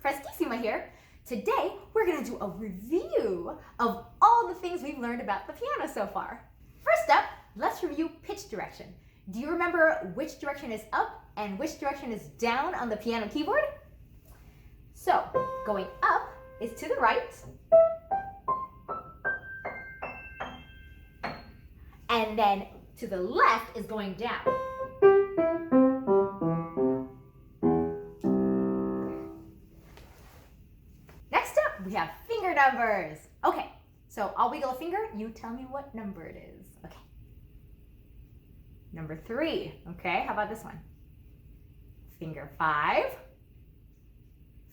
Prestissima here. Today, we're going to do a review of all the things we've learned about the piano so far. First up, let's review pitch direction. Do you remember which direction is up and which direction is down on the piano keyboard? So, going up is to the right, and then to the left is going down. Next up, we have finger numbers. Okay, so I'll wiggle a finger, you tell me what number it is. Okay. Number 3. Okay, how about this one? Finger 5,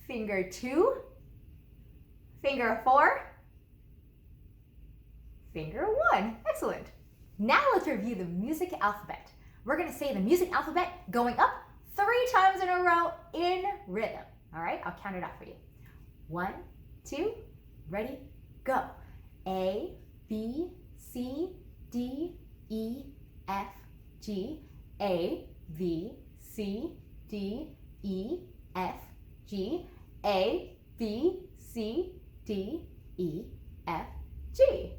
finger 2, finger 4, finger 1. Excellent. Now let's review the music alphabet. We're going to say the music alphabet going up 3 times in a row in rhythm. All right, I'll count it out for you. 1, 2, ready, go. A, B, C, D, E, F, G, A, B, C, D, E, F, G, A, B, C, D, E, F, G.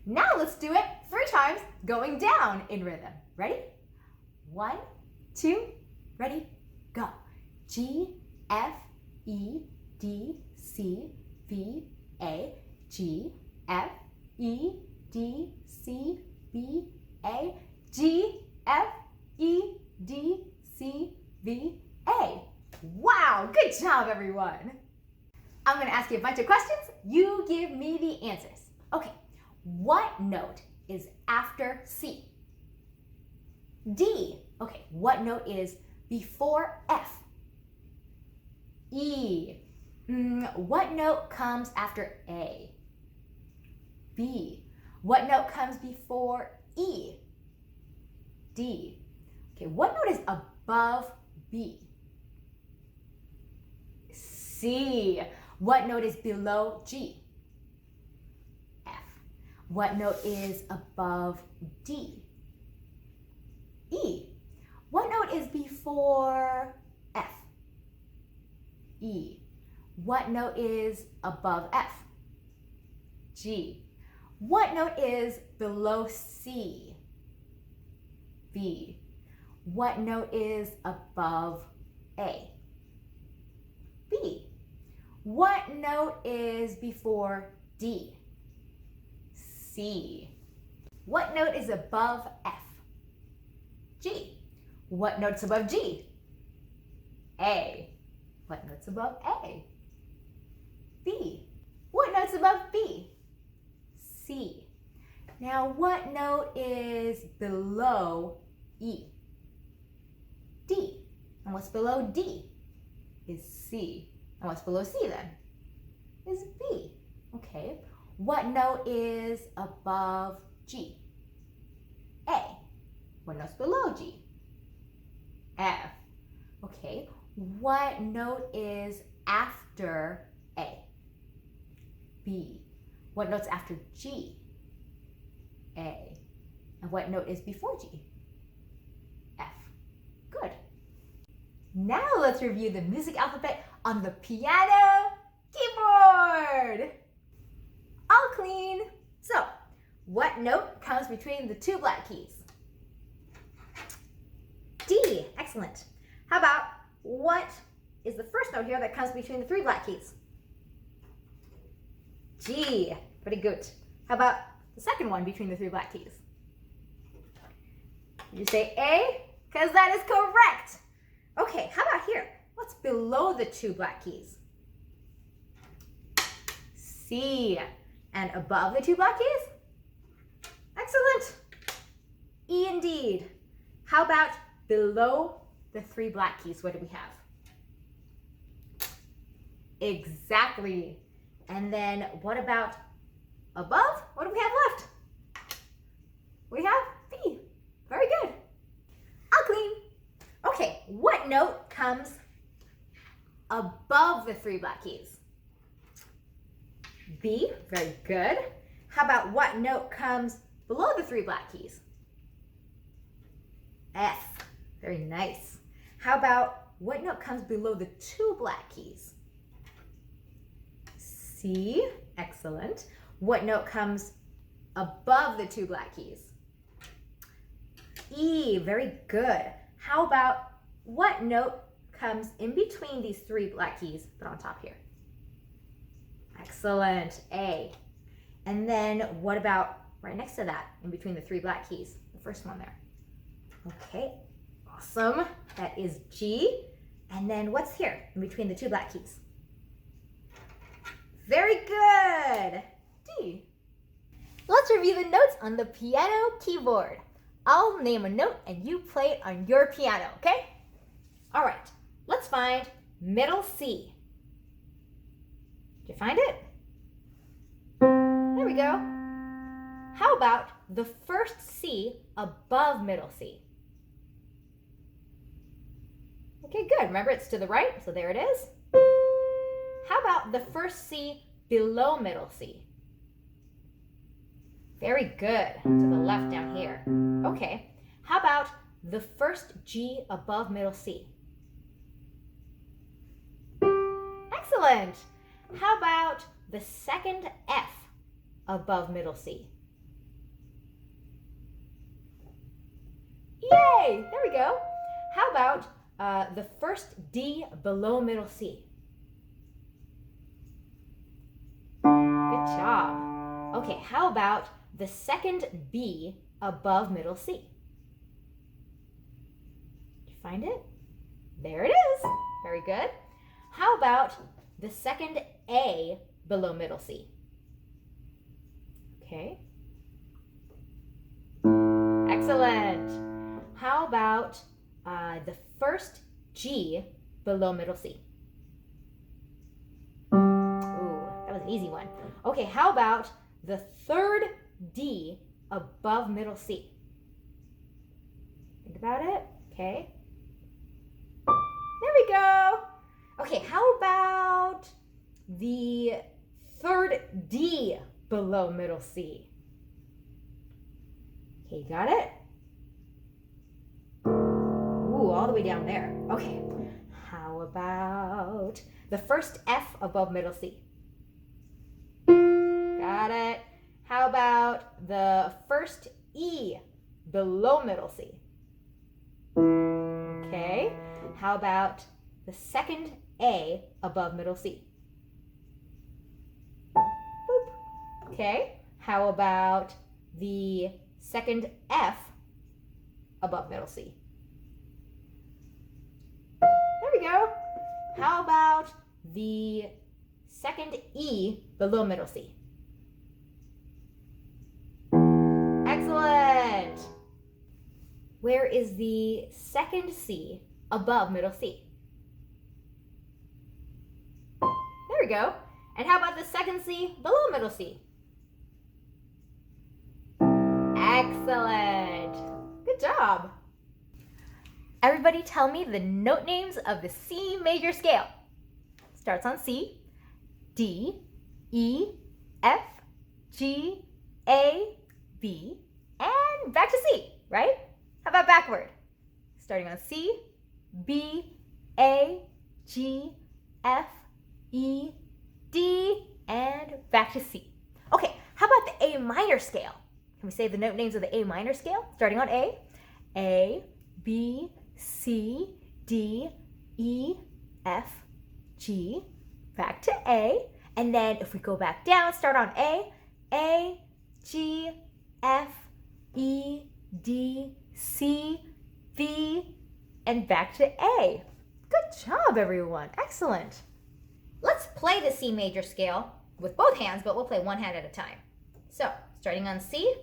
Now let's do it 3 times going down in rhythm. Ready? 1, 2, ready, go. G, F, E, D, C, B, A, G, F, E, D, C, B, A, G, F, E, D, C, B, A. Wow, good job everyone. I'm going to ask you a bunch of questions. You give me the answers. Okay, what note is after C? D. Okay, what note is before F? E. What note comes after A? B. What note comes before E? D. Okay, what note is above B? C. What note is below G? F. What note is above D? E. What note is before F? E. What note is above F? G. What note is below C? B. What note is above A? B. What note is before D? C. What note is above F? G. What note's above G? A. What note's above A? B. What note's above B? C. Now, what note is below E? D. And what's below D is C. And what's below C then? Is B. Okay. What note is above G? A. What note's below G? F. Okay. What note is after A? B. What note's after G? A. And what note is before G? F. Good. Now let's review the music alphabet on the piano keyboard. All clean. So, what note comes between the 2 black keys? D. Excellent. How about what is the first note here that comes between the 3 black keys? G. Pretty good. How about the second one between the 3 black keys? You say A? Because that is correct. Okay, how about here? What's below the 2 black keys? C. And above the 2 black keys? Excellent. E indeed. How about below the 3 black keys? What do we have? Exactly. And then what about above? What do we have left? We have B. Very good. All clean. Okay, what note comes above the 3 black keys? B. Very good. How about what note comes below the 3 black keys? F. Very nice. How about what note comes below the 2 black keys? C. Excellent. What note comes above the two black keys? E. Very good. How about what note comes in between these three black keys but on top here? Excellent. A. And then what about right next to that, in between the three black keys? The first one there. Okay, awesome. That is G. And then what's here in between the two black keys? Very good. D. Let's review the notes on the piano keyboard. I'll name a note and you play it on your piano, okay? All right, let's find middle C. Did you find it? There we go. How about the first C above middle C? Okay, good. Remember, it's to the right, so there it is. How about the first C below middle C? Very good. To the left down here. Okay. How about the first G above middle C? Excellent. How about the second F above middle C? Yay! There we go. How about the first D below middle C? Good job. Okay, how about the second B above middle C? Did you find it? There it is. Very good. How about the second A below middle C? Okay. Excellent. How about the first G below middle C? Ooh, that was an easy one. Okay, how about the third D above middle C? Think about it. Okay. There we go. Okay, how about the third D below middle C? Okay, you got it? Ooh, all the way down there. Okay, how about the first F above middle C? Got it. How about the first E below middle C? Okay, how about the second A above middle C? Boop. Okay, how about the second F above middle C? There we go. How about the second E below middle C? Excellent. Where is the second C above middle C? There we go. And how about the second C below middle C? Excellent. Good job. Everybody tell me the note names of the C major scale. Starts on C, D, E, F, G, A, B, and back to C, right? How about backward? Starting on C, B, A, G, F, E, D, and back to C. Okay, how about the A minor scale? Can we say the note names of the A minor scale? Starting on A, B, C, D, E, F, G, back to A. And then if we go back down, start on A, G, F, E, D, C, B, and back to A. Good job, everyone. Excellent. Let's play the C major scale with both hands, but we'll play one hand at a time. So, starting on C.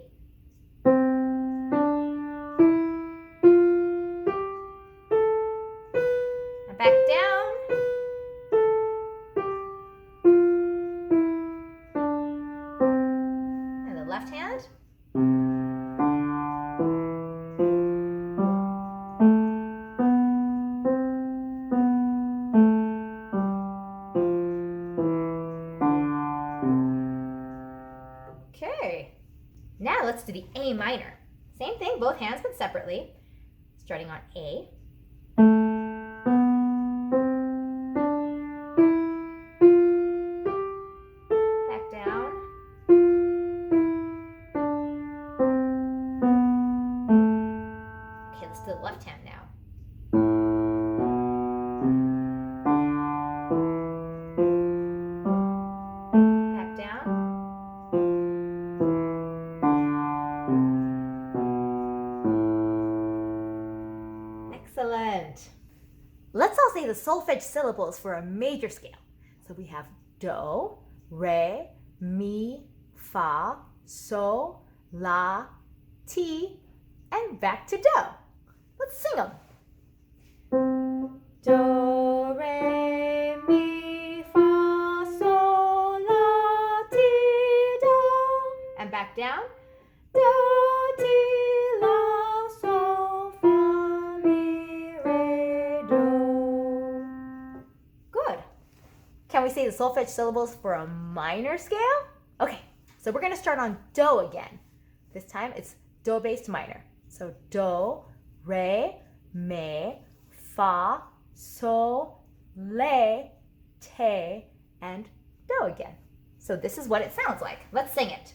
And back down. And the left hand. Okay, now let's do the A minor. Same thing, both hands but separately. Starting on A. Let's all say the solfege syllables for a major scale. So we have do, re, mi, fa, sol, la, ti, and back to do. Let's sing them. Do, re, mi, fa, sol, la, ti, do. And back down. Do, ti, la, sol, fa, mi, re, do. Good. Can we say the solfege syllables for a minor scale? Okay, so we're going to start on do again. This time it's do-based minor. So do, re, mi, fa, sol, la, te, and do again. So this is what it sounds like. Let's sing it.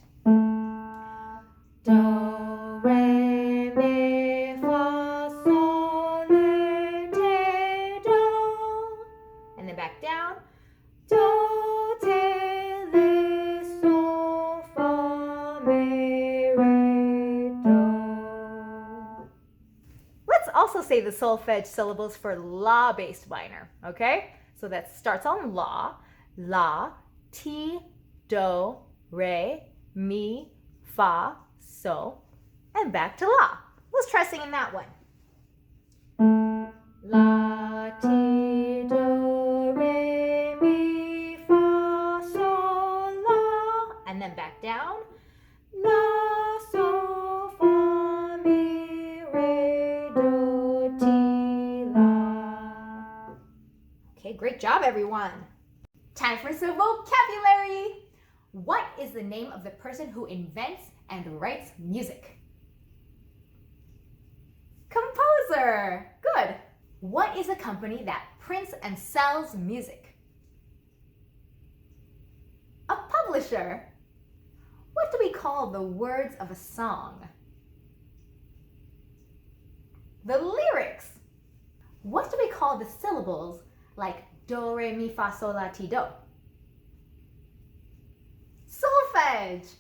Do, re, mi, fa, sol, la, te, do. And then back down. Do, te, le, sol, fa, mi, re, do. Let's also say the solfege syllables for la-based minor, okay? So that starts on la, ti, do, re, mi, fa, sol, and back to la. Let's try singing that one. La, ti, do, re, mi, fa, sol, la, and then back down. La, sol, fa, mi, re, do, ti, la. Okay, great job, everyone. Time for some vocabulary. What is the name of the person who invents and writes music? Composer. Good. What is a company that prints and sells music? A publisher. What do we call the words of a song? The lyrics. What do we call the syllables like do, re, mi, fa, sol, la, ti, do? Solfege.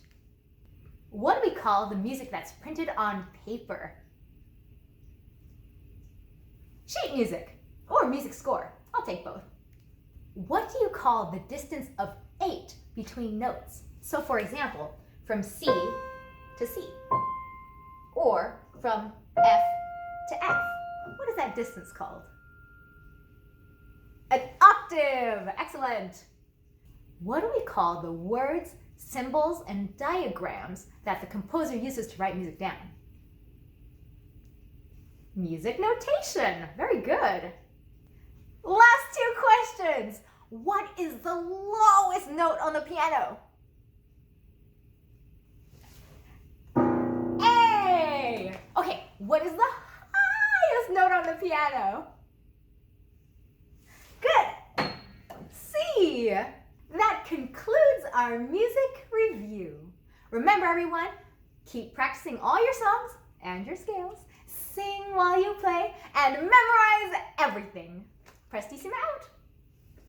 What do we call the music that's printed on paper? Sheet music or music score. I'll take both. What do you call the distance of 8 between notes? So for example, from C to C, or from F to F. What is that distance called? An octave. Excellent. What do we call the words, symbols, and diagrams that the composer uses to write music down? Music notation. Very good. Last 2 questions. What is the lowest note on the piano? A. Okay, what is the highest note on the piano? Good. C. That concludes our music review. Remember, everyone, keep practicing all your songs and your scales. Sing while you play and memorize everything. Prestissima out.